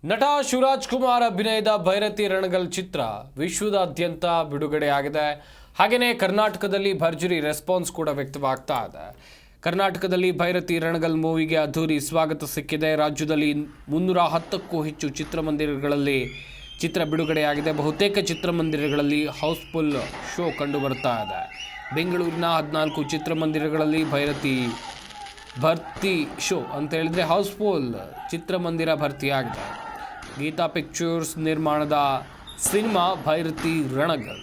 ನಟ ಶಿವರಾಜ್ ಕುಮಾರ್ ಅಭಿನಯದ ಭೈರತಿ ರಣಗಲ್ ಚಿತ್ರ ವಿಶ್ವದಾದ್ಯಂತ ಬಿಡುಗಡೆಯಾಗಿದೆ. ಹಾಗೆಯೇ ಕರ್ನಾಟಕದಲ್ಲಿ ಭರ್ಜರಿ ರೆಸ್ಪಾನ್ಸ್ ಕೂಡ ವ್ಯಕ್ತವಾಗ್ತಾ ಇದೆ. ಕರ್ನಾಟಕದಲ್ಲಿ ಭೈರತಿ ರಣಗಲ್ ಮೂವಿಗೆ ಅದ್ಧೂರಿ ಸ್ವಾಗತ ಸಿಕ್ಕಿದೆ. ರಾಜ್ಯದಲ್ಲಿ 310ಕ್ಕೂ ಹೆಚ್ಚು ಚಿತ್ರಮಂದಿರಗಳಲ್ಲಿ ಚಿತ್ರ ಬಿಡುಗಡೆಯಾಗಿದೆ. ಬಹುತೇಕ ಚಿತ್ರಮಂದಿರಗಳಲ್ಲಿ ಹೌಸ್ಫುಲ್ ಶೋ ಕಂಡು ಬರ್ತಾ ಇದೆ. ಬೆಂಗಳೂರಿನ 14 ಚಿತ್ರಮಂದಿರಗಳಲ್ಲಿ ಭರ್ತಿ ಶೋ ಅಂತ ಹೇಳಿದ್ರೆ ಹೌಸ್ಫುಲ್ ಚಿತ್ರಮಂದಿರ ಭರ್ತಿಯಾಗಿದೆ. ಗೀತಾ ಪಿಕ್ಚರ್ಸ್ ನಿರ್ಮಾಣದ ಸಿನಿಮಾ ಭೈರತಿ ರಣಗಲ್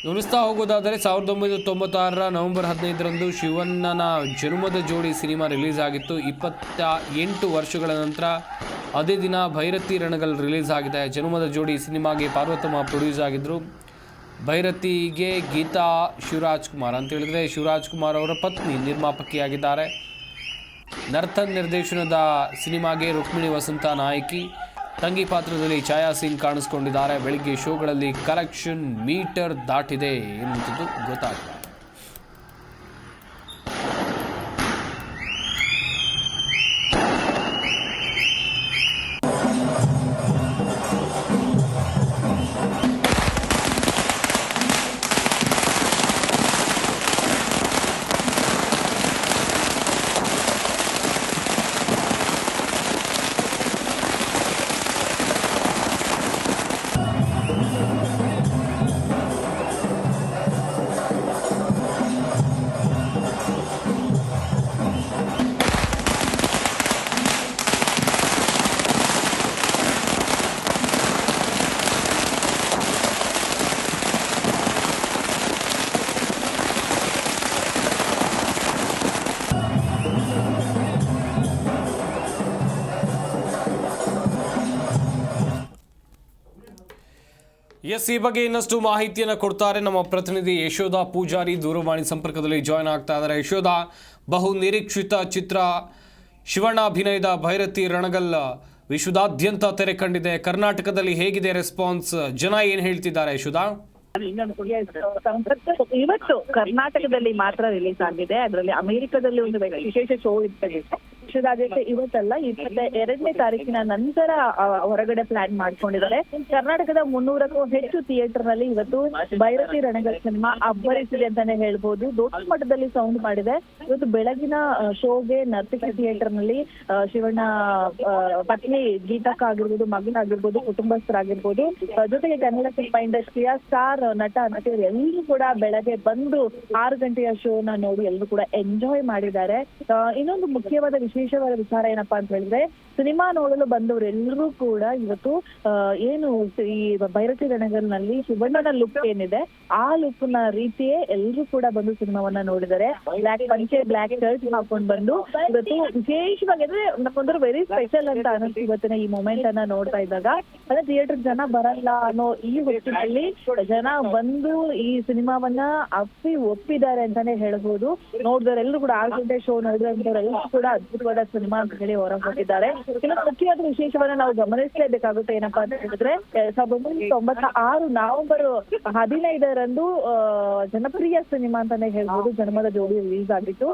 ಗಮನಿಸ್ತಾ ಹೋಗೋದಾದರೆ 1996 ನವೆಂಬರ್ 15ರಂದು ಶಿವಣ್ಣನ ಜನ್ಮದ ಜೋಡಿ ಸಿನಿಮಾ ರಿಲೀಸ್ ಆಗಿತ್ತು. 28 ವರ್ಷಗಳ ನಂತರ ಅದೇ ದಿನ ಭೈರತಿ ರಣಗಲ್ ರಿಲೀಸ್ ಆಗಿದೆ. ಜನ್ಮದ ಜೋಡಿ ಸಿನಿಮಾಗೆ ಪಾರ್ವತಮ್ಮ ಪ್ರೊಡ್ಯೂಸ್ ಆಗಿದ್ದರು. ಭೈರತಿಗೆ ಗೀತಾ ಶಿವರಾಜ್ ಕುಮಾರ್ ಅಂತ ಹೇಳಿದ್ರೆ ಶಿವರಾಜ್ ಕುಮಾರ್ ಅವರ ಪತ್ನಿ ನಿರ್ಮಾಪಕಿಯಾಗಿದ್ದಾರೆ. ನರ್ತನ್ ನಿರ್ದೇಶನದ ಸಿನಿಮಾಗೆ ರುಕ್ಮಿಣಿ ವಸಂತ ನಾಯಕಿ, ತಂಗಿ ಪಾತ್ರದಲ್ಲಿ ಛಾಯಾ ಸಿಂಗ್ ಕಾಣಿಸ್ಕೊಂಡಿದ್ದಾರೆ. ಬೆಳಿಗ್ಗೆ ಶೋಗಳಲ್ಲಿ ಕಲೆಕ್ಷನ್ ಮೀಟರ್ ದಾಟಿದೆ ಎನ್ನುವುದು ಗೊತ್ತಾಗಿದೆ. ಈ ಬಗ್ಗೆ ಇನ್ನಷ್ಟು ಮಾಹಿತಿಯನ್ನು ಕೊಡ್ತಾರೆ ನಮ್ಮ ಪ್ರತಿನಿಧಿ ಯಶೋಧ ಪೂಜಾರಿ. ದೂರವಾಣಿ ಸಂಪರ್ಕದಲ್ಲಿ ಜಾಯ್ನ್ ಆಗ್ತಾ ಇದ್ದಾರೆ. ಯಶೋಧ, ಬಹು ನಿರೀಕ್ಷಿತ ಚಿತ್ರ ಶಿವಣ್ಣ ಅಭಿನಯದ ಭೈರತಿ ರಣಗಲ್ ವಿಶ್ವದಾದ್ಯಂತ ತೆರೆ ಕಂಡಿದೆ. ಕರ್ನಾಟಕದಲ್ಲಿ ಹೇಗಿದೆ ರೆಸ್ಪಾನ್ಸ್? ಜನ ಏನು ಹೇಳ್ತಿದ್ದಾರೆ ಯಶೋಧ? ಇವತ್ತು ಕರ್ನಾಟಕದಲ್ಲಿ ಮಾತ್ರ ರಿಲೀಸ್ ಆಗಿದೆ. ಅದರಲ್ಲಿ ಅಮೆರಿಕದಲ್ಲಿ ಒಂದು ವಿಶೇಷ ಶೋ ಇರ್ತದೆ. ವಿಶ್ವದಾದ್ಯಂತ ಇವತ್ತಲ್ಲ, 22ನೇ ತಾರೀಕಿನ ನಂತರ ಹೊರಗಡೆ ಪ್ಲಾನ್ ಮಾಡ್ಕೊಂಡಿದ್ದಾರೆ. ಕರ್ನಾಟಕದ 300ಕ್ಕೂ ಹೆಚ್ಚು ಥಿಯೇಟರ್ ನಲ್ಲಿ ಇವತ್ತು ಭೈರತಿ ರಣಗಲ್ ಸಿನಿಮಾ ಅಬ್ಬರಿಸಿದೆ ಅಂತಾನೆ ಹೇಳ್ಬೋದು. ದೊಡ್ಡ ಮಟ್ಟದಲ್ಲಿ ಸೌಂಡ್ ಮಾಡಿದೆ. ಇವತ್ತು ಬೆಳಗಿನ ಶೋಗೆ ನರ್ತಿಕ ಥಿಯೇಟರ್ ನಲ್ಲಿ ಶಿವಣ್ಣ ಪತ್ನಿ ಗೀತಕ್ಕ ಆಗಿರ್ಬೋದು, ಮಗನಾಗಿರ್ಬೋದು, ಕುಟುಂಬಸ್ಥರಾಗಿರ್ಬೋದು, ಜೊತೆಗೆ ಕನ್ನಡ ಸಿನಿಮಾ ಇಂಡಸ್ಟ್ರಿಯ ಸ್ಟಾರ್ ನಟ ನಟಿಯರು ಎಲ್ಲರೂ ಕೂಡ ಬೆಳಗ್ಗೆ ಬಂದು 6 ಗಂಟೆಯ ಶೋನ ನೋಡಿ ಎಲ್ಲರೂ ಕೂಡ ಎಂಜಾಯ್ ಮಾಡಿದ್ದಾರೆ. ಇನ್ನೊಂದು ಮುಖ್ಯವಾದ ವಿಶೇಷವಾದ ವಿಚಾರ ಏನಪ್ಪಾ ಅಂತ ಹೇಳಿದ್ರೆ, ಸಿನಿಮಾ ನೋಡಲು ಬಂದವರೆಲ್ಲರೂ ಕೂಡ ಇವತ್ತು ಏನು ಈ ಭೈರತಿ ರಣಗಲ್ ನಲ್ಲಿ ಶಿವಣ್ಣನ ಲುಕ್ ಏನಿದೆ ಆ ಲುಕ್ ನ ರೀತಿಯೇ ಎಲ್ಲರೂ ಕೂಡ ಬಂದು ಸಿನಿಮಾವನ್ನ ನೋಡಿದ್ದಾರೆ. ಬ್ಲಾಕ್ ಪಂಚೆ, ಬ್ಲಾಕ್ ಶರ್ಟ್ ಹಾಕೊಂಡ್ ಬಂದು ಇವತ್ತು ವಿಶೇಷವಾಗಿ ಅಂದ್ರೆ ನಮ್ಗೊಂದು ವೆರಿ ಸ್ಪೆಷಲ್ ಅಂತ ಅನಿಸ್ತು ಇವತ್ತಿನ ಈ ಮೂಮೆಂಟ್ ಅನ್ನ ನೋಡ್ತಾ ಇದ್ದಾಗ. ಅಂದ್ರೆ ಥಿಯೇಟರ್ ಜನ ಬರಲ್ಲ ಅನ್ನೋ ಈ ಹೊತ್ತಿನಲ್ಲಿ ಜನ ಬಂದು ಈ ಸಿನಿಮಾವನ್ನ ಒಪ್ಪಿದ್ದಾರೆ ಅಂತಾನೆ ಹೇಳ್ಬೋದು. ನೋಡಿದವರೆಲ್ಲರೂ ಕೂಡ 6 ಗಂಟೆ ಶೋ ನೋಡಿದಂತವರೆಲ್ಲರೂ ಕೂಡ ಅದ್ಭುತವಾದ ಸಿನಿಮಾ ಅಂತ ಹೇಳಿ ಹೊರ ಹೋಗಿದ್ದಾರೆ. ಇನ್ನೊಂದು ಮುಖ್ಯವಾದ ವಿಶೇಷವನ್ನ ನಾವು ಗಮನಿಸಲೇಬೇಕಾಗುತ್ತೆ. ಏನಪ್ಪಾ ಅಂತ ಹೇಳಿದ್ರೆ 1996 ನವೆಂಬರ್ 15ರಂದು ಜನಪ್ರಿಯ ಸಿನಿಮಾ ಅಂತಾನೆ ಹೇಳ್ಬೋದು ಜನ್ಮದ ಜೋಡಿ ರಿಲೀಸ್ ಆಗಿತ್ತು.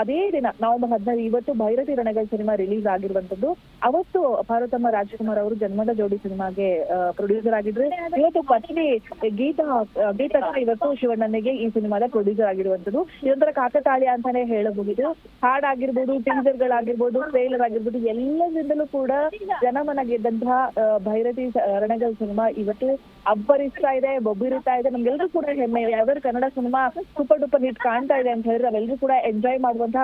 ಅದೇ ದಿನ ನವೆಂಬರ್ 15 ಇವತ್ತು ಭೈರತಿ ರಣಗಲ್ ಸಿನಿಮಾ ರಿಲೀಸ್ ಆಗಿರುವಂತದ್ದು. ಅವತ್ತು ಪಾರ್ವತಮ್ಮ ರಾಜ್ಕುಮಾರ್ ಅವರು ಜನ್ಮದ ಜೋಡಿ ಸಿನಿಮಾಗೆ ಪ್ರೊಡ್ಯೂಸರ್ ಆಗಿದ್ರು. ಇವತ್ತು ಪತ್ನಿ ಗೀತಾ ಇವತ್ತು ಶಿವಣ್ಣನಿಗೆ ಈ ಸಿನಿಮಾದ ಪ್ರೊಡ್ಯೂಸರ್ ಆಗಿರುವಂತದ್ದು. ಇದೊಂಥರ ಕಾಕತಾಳೀಯ ಅಂತಾನೆ ಹೇಳಬಹುದು. ಹಾಡಾಗಿರ್ಬೋದು, ಟೀಸರ್ ಗಳಾಗಿರ್ಬೋದು, ಟ್ರೇಲರ್ ಆಗಿರ್ಬೋದು, ಎಲ್ಲದಿಂದಲೂ ಕೂಡ ಜನಮನ ಗೆದ್ದಂತಹ ಭೈರತಿ ರಣಗಲ್ ಸಿನಿಮಾ ಇವತ್ತು ಅಬ್ಬರಿಸ್ತಾ ಇದೆ, ಬೊಬ್ಬಿರುತ್ತಾ ಇದೆ. ನಮ್ಗೆಲ್ಲರೂ ಕೂಡ ಹೆಮ್ಮೆ. ಯಾವ್ದಾದ್ರು Kannada cinema super duper hit ಕಾಣ್ತಾ ಇದೆ ಅಂತ ಹೇಳಿದ್ರೆ ನಾವೆಲ್ಲರೂ ಕೂಡ ಎಂಜಾಯ್ ಮಾಡುವಂತಹ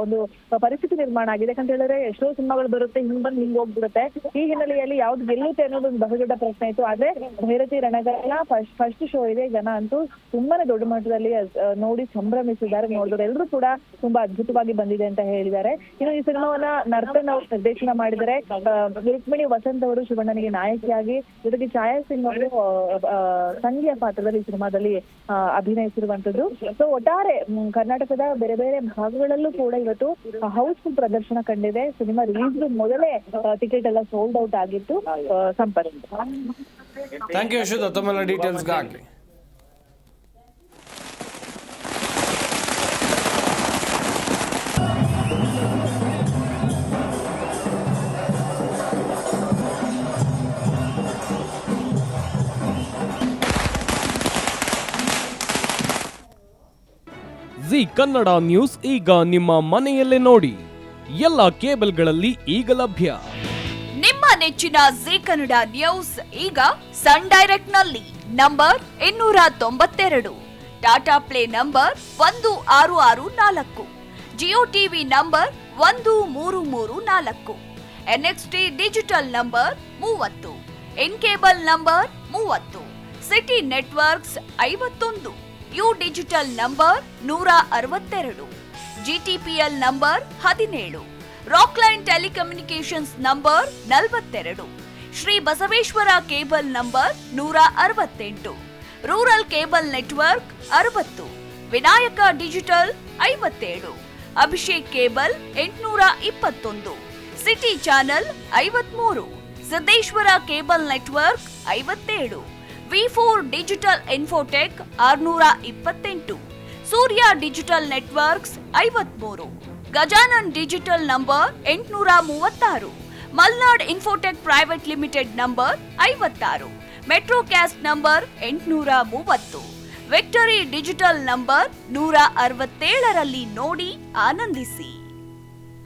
ಒಂದು ಪರಿಸ್ಥಿತಿ ನಿರ್ಮಾಣ ಆಗಿದೆ. ಯಾಕಂತ ಹೇಳಿದ್ರೆ ಎಷ್ಟೋ ಸಿನಿಮಾಗಳು ಬರುತ್ತೆ, ಹಿಂಗ್ ಬಂದು ಹಿಂಗ್ ಹೋಗ್ಬಿಡುತ್ತೆ. ಈ ಹಿನ್ನೆಲೆಯಲ್ಲಿ ಯಾವ್ದು ಗೆಲ್ಲುತ್ತೆ ಅನ್ನೋದು ಒಂದು ಬಹುದೊಡ್ಡ ಪ್ರಶ್ನೆ ಇತ್ತು. ಆದ್ರೆ ಭೈರತಿ ರಣಗಲ್ನ ಫಸ್ಟ್ ಶೋ ಇದೆ. ಜನ ಅಂತೂ ತುಂಬಾನೇ ದೊಡ್ಡ ಮಟ್ಟದಲ್ಲಿ ನೋಡಿ ಸಂಭ್ರಮಿಸಿದ್ದಾರೆ. ನೋಡಿದ್ರು ಎಲ್ಲರೂ ಕೂಡ ತುಂಬಾ ಅದ್ಭುತವಾಗಿ ಬಂದಿದೆ ಅಂತ ಹೇಳಿದ್ದಾರೆ. ಇನ್ನು ಈ ಸಿನಿಮಾವನ್ನ ನರ್ತನ್ ಅವರು ನಿರ್ದೇಶನ ಮಾಡಿದರೆ. ರುಕ್ಮಿಣಿ ವಸಂತ್ ಅವರು ಶಿವಣ್ಣನಿಗೆ ನಾಯಕಿಯಾಗಿ, ಜೊತೆಗೆ ಛಾಯಾ ಸಿಂಗ್ ಅವರು ತಂಗಿಯ ಪಾತ್ರದಲ್ಲಿ ಈ ಸಿನಿಮಾದಲ್ಲಿ ಅಭಿನಯಿಸಿರುವಂತದ್ದು. ಸೊ ಒಟ್ಟಾರೆ ಕರ್ನಾಟಕದ ಬೇರೆ ಬೇರೆ ಭಾಗಗಳಲ್ಲೂ ಕೂಡ ಇವತ್ತು ಹೌಸ್ಫುಲ್ ಪ್ರದರ್ಶನ ಕಂಡಿದೆ. ಸಿನಿಮಾ ರಿಲೀಸ್ ಮೊದಲೇ ಟಿಕೆಟ್ ಎಲ್ಲ ಸೋಲ್ಡ್ ಔಟ್ ಆಗಿತ್ತು. ಸಂಪರ್ಕ. ಥ್ಯಾಂಕ್ ಯು ಯಶೋಧ, ತಮ್ಮೆಲ್ಲ ಡೀಟೇಲ್ಸ್ಗಾಗಲಿ. ಕನ್ನಡ ನ್ಯೂಸ್ ಈಗ ನಿಮ್ಮ ಮನೆಯಲ್ಲೇ ನೋಡಿ. ಎಲ್ಲ ಕೇಬಲ್ಗಳಲ್ಲಿ ಈಗ ಲಭ್ಯ. ನಿಮ್ಮ ನೆಚ್ಚಿನ ಜೀ ಕನ್ನಡ ನ್ಯೂಸ್ ಈಗ ಸನ್ ಡೈರೆಕ್ಟ್ ನಲ್ಲಿ number 292, Tata play number 1664, Jio TV number 1334, NXT digital number 30, in cable number 30, city networks 51, U digital number 162, GTPL number 17, Rockline telecommunications number 42, Shri Basaveshwara cable number 168, rural cable network 60, Vinayaka digital 57, Abhishek cable 821, city channel 53, Siddeshwara cable network 57, V4 digital Infotech 628, Surya digital networks 53, Gajanan digital number 836, Malnad Infotech private limited number 56, Metrocast number 830, Victory digital number 167ರಲ್ಲಿ ನೋಡಿ ಆನಂದಿಸಿ.